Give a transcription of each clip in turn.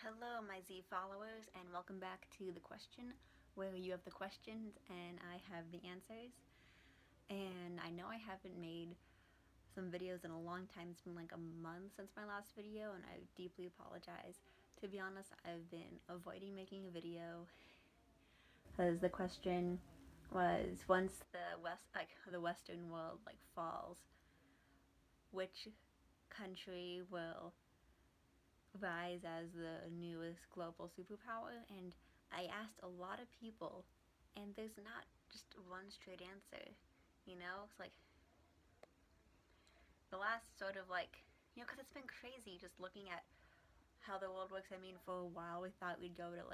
Hello, my Z followers, and welcome back to The Question, where you have the questions and I have the answers. And I know I haven't made some videos in a long time. It's been like a month since my last video, and I deeply apologize. To be honest, I've been avoiding making a video because the question was, once the Western world falls, which country will rise as the newest global superpower? And I asked a lot of people, and there's not just one straight answer. It's like the last because it's been crazy just looking at how the world works. I mean, for a while we thought we'd go to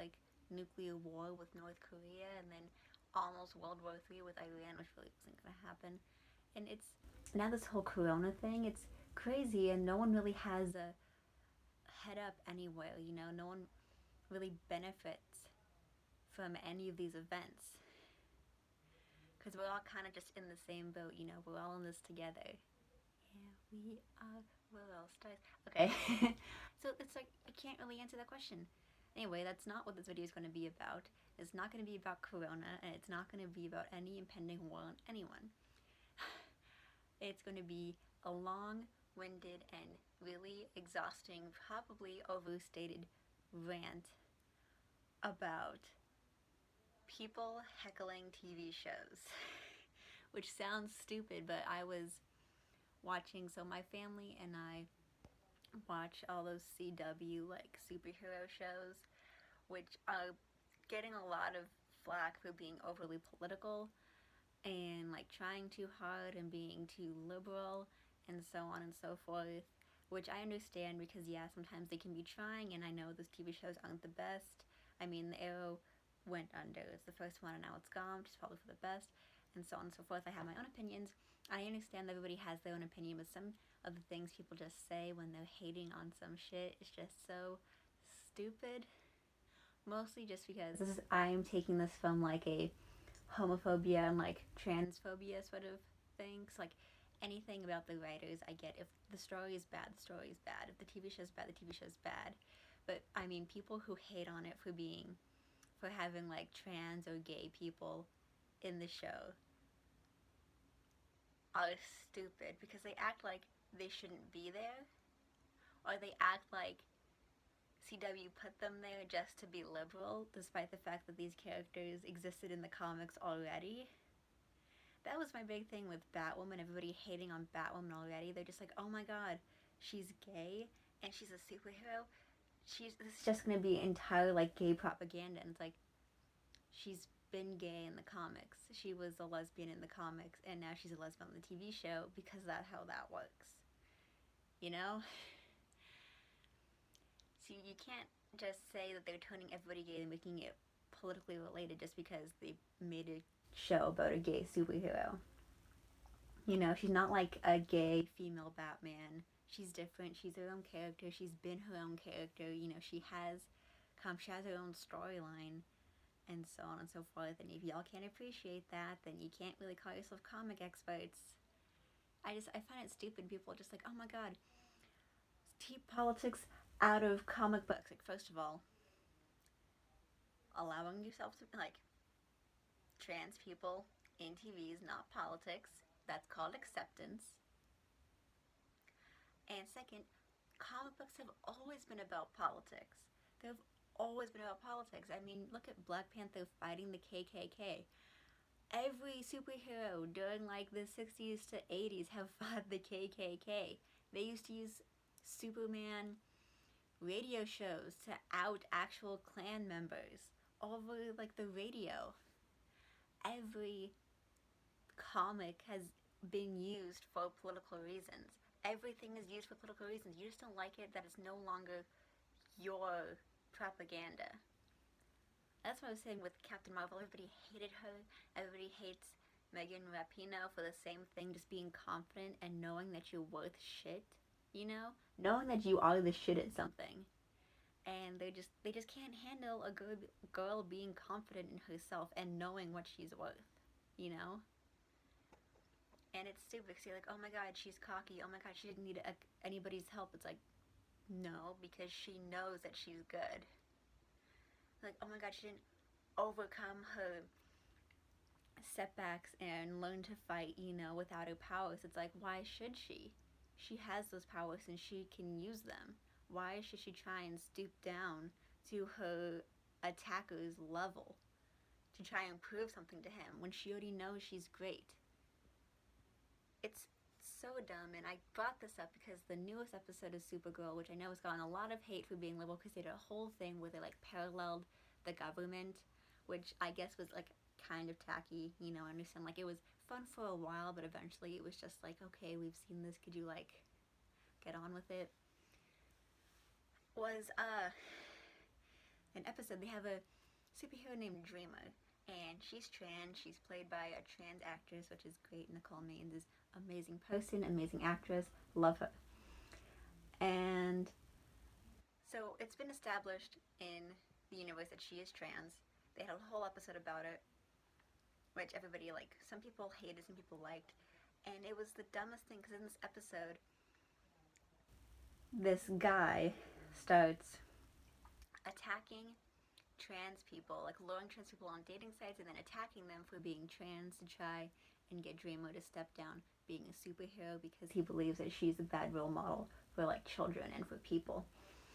nuclear war with North Korea, and then almost World War III with Iran, which really wasn't going to happen. And it's now this whole Corona thing. It's crazy, and no one really has a head up anywhere. No one really benefits from any of these events because we're all kind of just in the same boat. We're all in this together. Yeah, we are. We're all stars. Okay. So it's like I can't really answer that question. Anyway, that's not what this video is going to be about. It's not going to be about Corona, and it's not going to be about any impending war on anyone. It's going to be a long-winded and really exhausting, probably overstated rant about people heckling TV shows. Which sounds stupid, but I was watching, so my family and I watch all those CW superhero shows, which are getting a lot of flack for being overly political and trying too hard and being too liberal and so on and so forth, which I understand because yeah, sometimes they can be trying, and I know those TV shows aren't the best. I mean, the Arrow went under. It's the first one and now it's gone, which is probably for the best, and so on and so forth. I have my own opinions. I understand that everybody has their own opinion, but some of the things people just say when they're hating on some shit is just so stupid. Mostly just because I'm taking this from a homophobia and transphobia sort of things. Anything about the writers, I get. If the story is bad, the story is bad. If the TV show is bad, the TV show is bad. But I mean, people who hate on it for having trans or gay people in the show are stupid because they act like they shouldn't be there, or they act like CW put them there just to be liberal, despite the fact that these characters existed in the comics already. That was my big thing with Batwoman. Everybody hating on Batwoman already. They're just like, oh my god, she's gay and she's a superhero. This is just gonna be entire gay propaganda. And it's like, she's been gay in the comics. She was a lesbian in the comics, and now she's a lesbian on the TV show because that's how that works. You know? So you can't just say that they're turning everybody gay and making it politically related just because they made a show about a gay superhero. She's not like a gay female Batman. She's different. She's her own character. She's been her own character. She has her own storyline, and so on and so forth. And if y'all can't appreciate that, then you can't really call yourself comic experts. I find it stupid. People are just like, oh my god, keep politics out of comic books. First of all, allowing yourself to trans people in TV is not politics. That's called acceptance. And second, comic books have always been about politics. They've always been about politics. I mean, look at Black Panther fighting the KKK. Every superhero during the 60s to 80s have fought the KKK. They used to use Superman radio shows to out actual Klan members over the radio. Every comic has been used for political reasons. Everything is used for political reasons. You just don't like it that it's no longer your propaganda. That's what I was saying with Captain Marvel. Everybody hated her. Everybody hates Megan Rapinoe for the same thing, just being confident and knowing that you're worth shit, Knowing that you are the shit at something. And they just can't handle a good girl being confident in herself and knowing what she's worth, And it's stupid because you're like, oh my god, she's cocky. Oh my god, she didn't need anybody's help. It's like, No, because she knows that she's good. Like, oh my god, she didn't overcome her setbacks and learn to fight, without her powers. It's like, why should she? She has those powers and she can use them. Why should she try and stoop down to her attacker's level to try and prove something to him when she already knows she's great? It's so dumb, and I brought this up because the newest episode of Supergirl, which I know has gotten a lot of hate for being liberal, because they did a whole thing where they like paralleled the government, which I guess was like kind of tacky, I understand, like it was fun for a while, but eventually it was just like, okay, we've seen this, could you like get on with it? Was an episode, they have a superhero named Dreamer, and she's trans. She's played by a trans actress, which is great. Nicole Maines is amazing person, amazing actress, love her. And so it's been established in the universe that she is trans. They had a whole episode about it, which everybody, like, some people hated, some people liked. And it was the dumbest thing, because in this episode, this guy starts attacking trans people, like luring trans people on dating sites and then attacking them for being trans to try and get Dreamer to step down being a superhero, because he believes that she's a bad role model for like children and for people,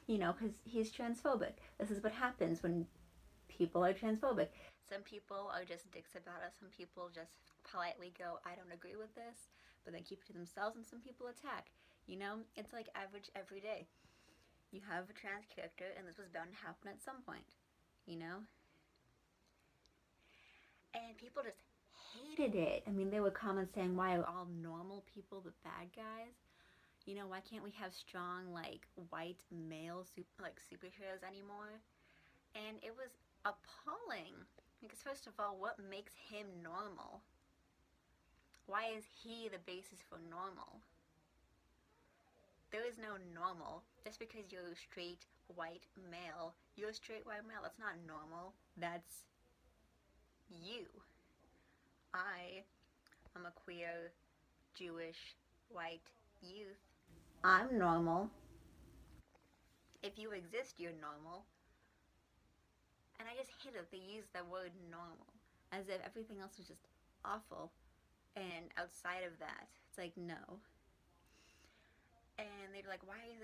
because he's transphobic. This is what happens when people are transphobic. Some people are just dicks about it. Some people just politely go, I don't agree with this, but then keep it to themselves, and some people attack. It's like average every day. You have a trans character, and this was bound to happen at some point, And people just hated it. I mean, there were comments saying, why are all normal people the bad guys? Why can't we have strong, like, white male superheroes anymore? And it was appalling. Because first of all, what makes him normal? Why is he the basis for normal? There is no normal. Just because you're a straight white male, you're a straight white male. That's not normal. That's you. I am a queer, Jewish, white youth. I'm normal. If you exist, you're normal. And I just hate that they use the word normal as if everything else was just awful. And outside of that, it's like, no. And they're like, why do we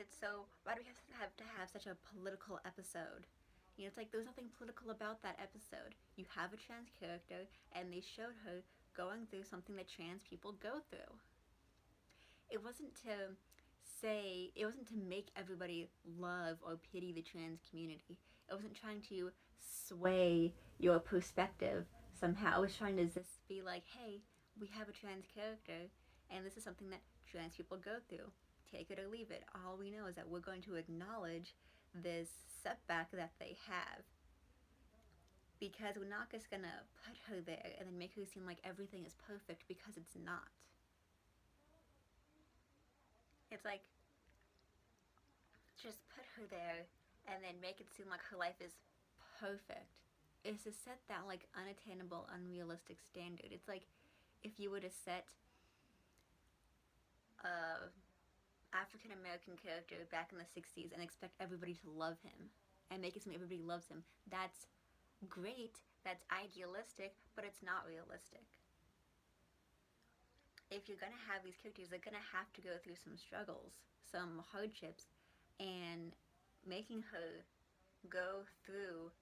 have to have such a political episode? It's like, there's nothing political about that episode. You have a trans character, and they showed her going through something that trans people go through. It wasn't to make everybody love or pity the trans community. It wasn't trying to sway your perspective somehow. It was trying to just be like, hey, we have a trans character, and this is something that trans people go through. Take it or leave it. All we know is that we're going to acknowledge this setback that they have, because we're not just gonna put her there and then make her seem like everything is perfect, because it's not. It's like, just put her there and then make it seem like her life is perfect. It's to set that like unattainable, unrealistic standard. It's like if you were to set a African American character back in the 60s and expect everybody to love him and make it seem everybody loves him. That's great, that's idealistic, but it's not realistic. If you're gonna have these characters, they're gonna have to go through some struggles, some hardships, and making her go through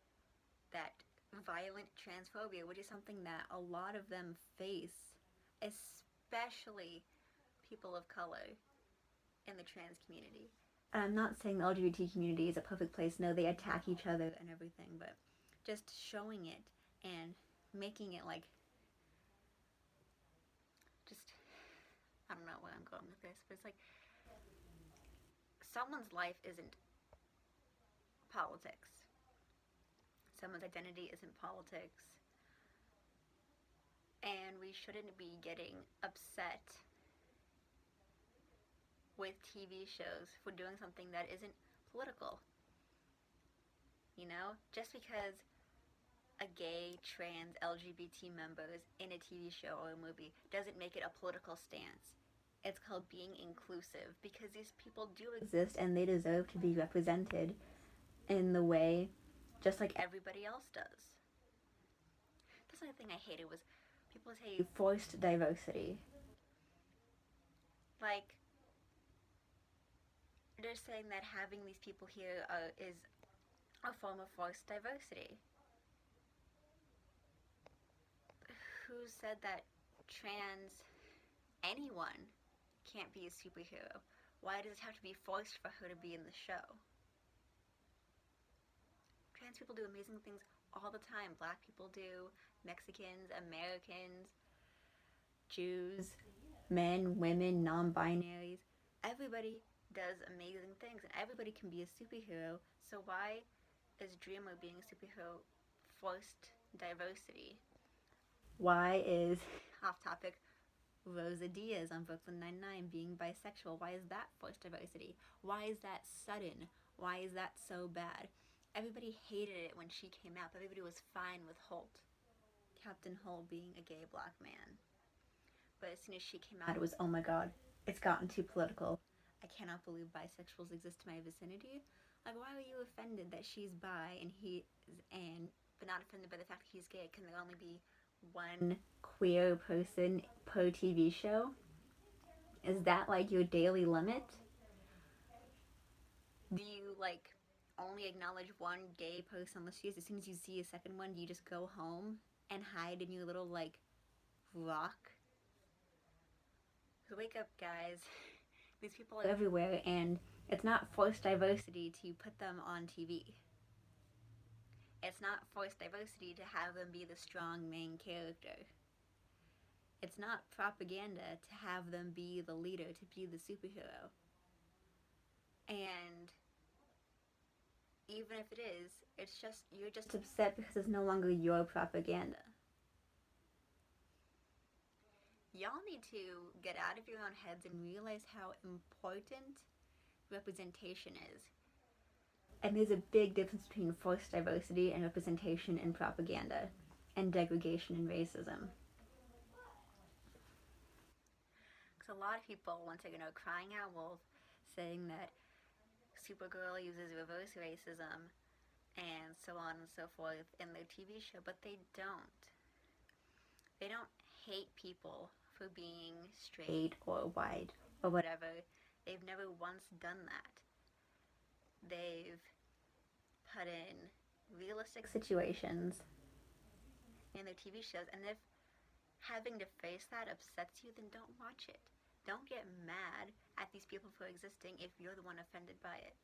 that violent transphobia, which is something that a lot of them face, especially people of color in the trans community. I'm not saying the LGBT community is a perfect place. No, they attack each other and everything, but just showing it and making it like, just, I don't know where I'm going with this, but it's like, someone's life isn't politics. Someone's identity isn't politics. And we shouldn't be getting upset with TV shows for doing something that isn't political. Just because a gay, trans, LGBT member is in a TV show or a movie doesn't make it a political stance. It's called being inclusive, because these people do exist and they deserve to be represented in the way just like everybody else does. That's the only thing I hated was people say forced diversity. Like, they're saying that having these people here is a form of forced diversity. Who said that trans anyone can't be a superhero? Why does it have to be forced for her to be in the show? Trans people do amazing things all the time. Black people do, Mexicans, Americans, Jews, men, women, non-binaries. Everybody does amazing things, and everybody can be a superhero. So why is Dreamer being a superhero forced diversity? Why is, off topic, Rosa Diaz on Brooklyn Nine-Nine being bisexual? Why is that forced diversity? Why is that sudden? Why is that so bad? Everybody hated it when she came out. Everybody was fine with Holt, Captain Holt, being a gay black man. But as soon as she came out, it was, oh my god, it's gotten too political. I cannot believe bisexuals exist in my vicinity. Like, why are you offended that she's bi and but not offended by the fact that he's gay? Can there only be one queer person per TV show? Is that like your daily limit? Do you like only acknowledge one gay person on the streets? As soon as you see a second one, do you just go home and hide in your little like rock? So wake up, guys. These people are everywhere, and it's not forced diversity to put them on TV. It's not forced diversity to have them be the strong main character. It's not propaganda to have them be the leader, to be the superhero. And even if it is, it's just, you're just upset because it's no longer your propaganda. Y'all need to get out of your own heads and realize how important representation is. And there's a big difference between forced diversity and representation in propaganda, and degradation and racism. Because a lot of people, once again, are crying out wolf, saying that Supergirl uses reverse racism and so on and so forth in their TV show, but they don't. They don't hate people for being straight or white or whatever. They've never once done that. They've put in realistic situations in their TV shows, and if having to face that upsets you, then don't watch it. Don't get mad at these people for existing if you're the one offended by it.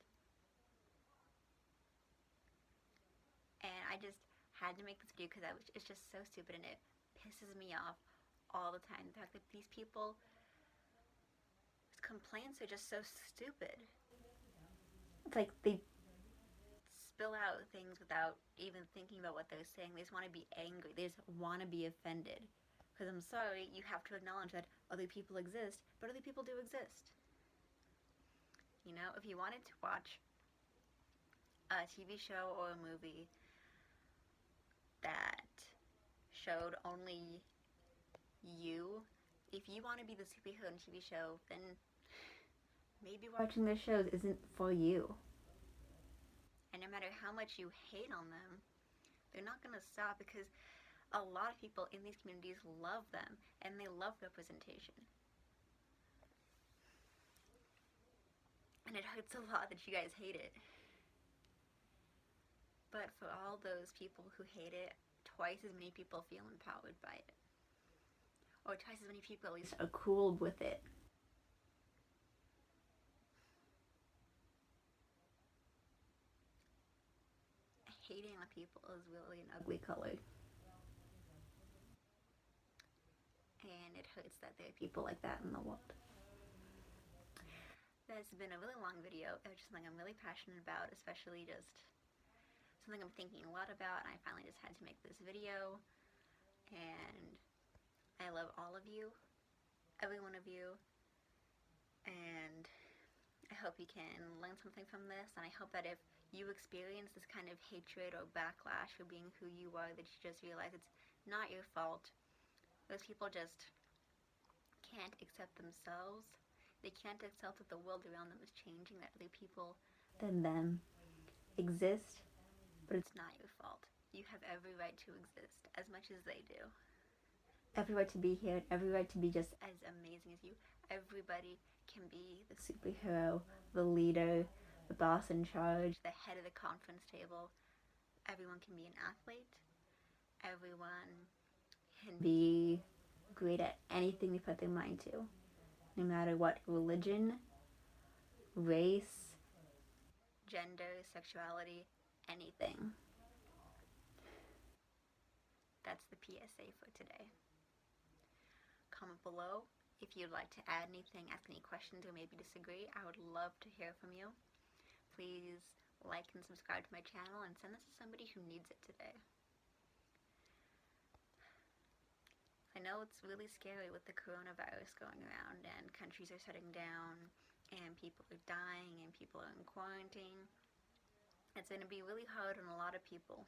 And I just had to make this video because it's just so stupid, and it pisses me off all the time. The fact that these people's complaints are just so stupid. It's like they spill out things without even thinking about what they're saying. They just want to be angry. They just want to be offended. Because I'm sorry, you have to acknowledge that other people exist, but other people do exist. You know, if you wanted to watch a TV show or a movie that showed only you, if you want to be the superhero in a TV show, then maybe watching their shows isn't for you. And no matter how much you hate on them, they're not going to stop, because a lot of people in these communities love them, and they love representation. And it hurts a lot that you guys hate it. But for all those people who hate it, twice as many people feel empowered by it. Or twice as many people at least are cool with it. Hating on people is really an ugly color. And it hurts that there are people like that in the world. That's been a really long video. It's just something I'm really passionate about, especially just something I'm thinking a lot about, and I finally just had to make this video. And I love all of you, every one of you, and I hope you can learn something from this, and I hope that if you experience this kind of hatred or backlash for being who you are, that you just realize it's not your fault. Those people just can't accept themselves. They can't accept that the world around them is changing, that other people than them exist, but it's not your fault. You have every right to exist as much as they do. Every right to be here, every right to be just as amazing as you. Everybody can be the superhero, the leader, the boss in charge, the head of the conference table. Everyone can be an athlete. Everyone can be great at anything they put their mind to, no matter what religion, race, gender, sexuality, anything. That's the PSA for today. Comment below if you'd like to add anything, ask any questions, or maybe disagree. I would love to hear from you. Please like and subscribe to my channel and send this to somebody who needs it today. I know it's really scary with the coronavirus going around and countries are shutting down and people are dying and people are in quarantine. It's going to be really hard on a lot of people.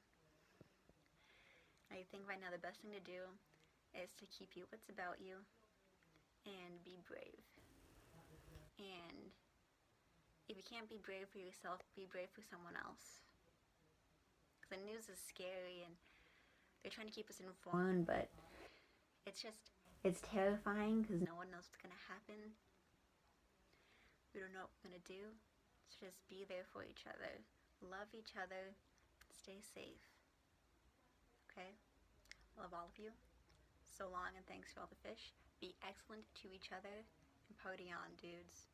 I think right now the best thing to do is to keep your wits about you and be brave. And if you can't be brave for yourself, be brave for someone else. Because the news is scary and they're trying to keep us informed, but it's terrifying because no one knows what's going to happen. We don't know what we're going to do. So just be there for each other. Love each other. Stay safe. Okay? Love all of you. So long and thanks for all the fish. Be excellent to each other and party on, dudes.